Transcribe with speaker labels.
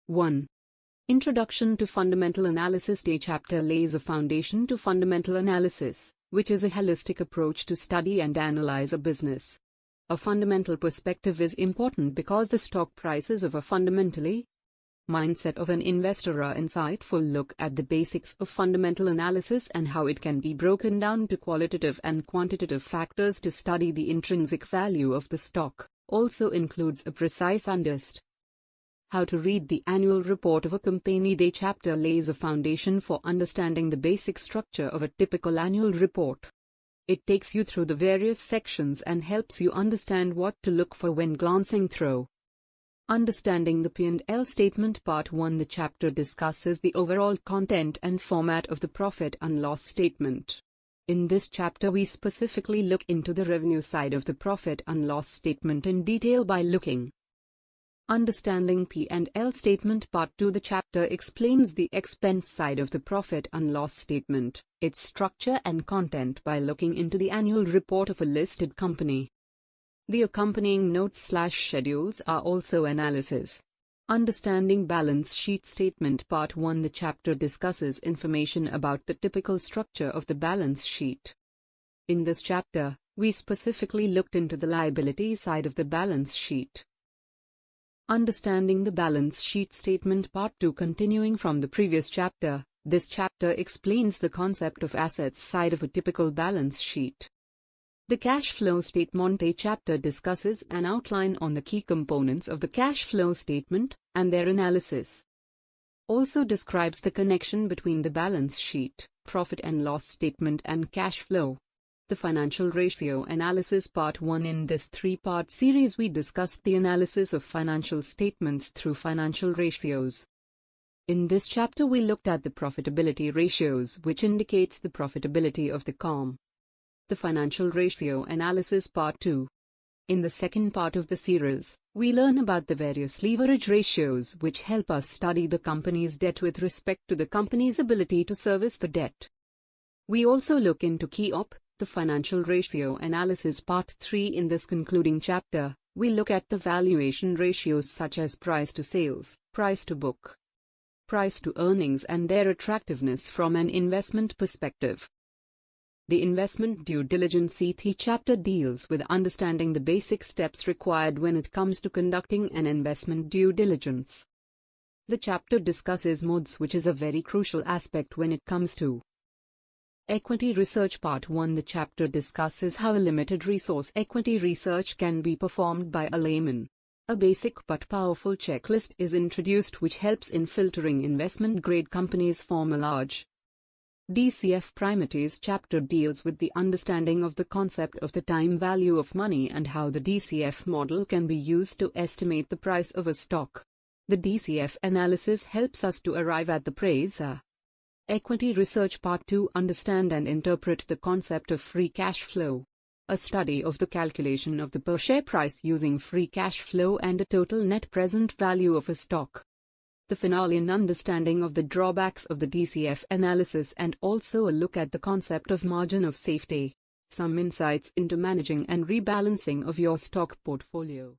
Speaker 1: 1. Introduction to Fundamental Analysis. The chapter lays a foundation to fundamental analysis, which is a holistic approach to study and analyze a business. A fundamental perspective is important because the stock prices of a fundamentally mindset of an investor are insightful look at the basics of fundamental analysis and how it can be broken down to qualitative and quantitative factors to study the intrinsic value of the stock. Also includes a precise understanding how to read the annual report of a company. The chapter lays a foundation for understanding the basic structure of a typical annual report. It takes you through the various sections and helps you understand what to look for when glancing through. Understanding the P&L statement. Part 1. The chapter discusses the overall content and format of the profit and loss statement. In this chapter we specifically look into the revenue side of the profit and loss statement in detail by looking Understanding P&L statement. Part 2. The chapter explains the expense side of the profit and loss statement, its structure and content by looking into the annual report of a listed company. The accompanying notes/schedules are also analysis. Understanding balance sheet statement. Part 1. The chapter discusses information about the typical structure of the balance sheet. In this chapter, we specifically looked into the liability side of the balance sheet. Understanding the balance sheet statement. Part 2. Continuing from the previous chapter, this chapter explains the concept of assets side of a typical balance sheet. The cash flow statement. A chapter discusses an outline on the key components of the cash flow statement and their analysis. Also describes the connection between the balance sheet, profit and loss statement and cash flow. The financial ratio analysis. Part 1. In this three-part series we discussed the analysis of financial statements through financial ratios. In this chapter we looked at the profitability ratios, which indicates the profitability of the firm. The financial ratio analysis. Part 2. In the second part of the series, we learn about the various leverage ratios which help us study the company's debt with respect to the company's ability to service the debt. We also look into the financial ratio analysis. Part 3. In this concluding chapter, we look at the valuation ratios such as price to sales, price to book, price to earnings and their attractiveness from an investment perspective. The investment due diligence. The chapter deals with understanding the basic steps required when it comes to conducting an investment due diligence. The chapter discusses modes, which is a very crucial aspect when it comes to equity research. Part 1. The chapter discusses how a limited resource equity research can be performed by a layman. A basic but powerful checklist is introduced which helps in filtering investment-grade companies from a large DCF. Primates chapter deals with the understanding of the concept of the time value of money and how the DCF model can be used to estimate the price of a stock. The DCF analysis helps us to arrive at the price. Equity research. Part 2. Understand and interpret the concept of free cash flow. A study of the calculation of the per share price using free cash flow and the total net present value of a stock. The finale. An understanding of the drawbacks of the DCF analysis and also a look at the concept of margin of safety. Some insights into managing and rebalancing of your stock portfolio.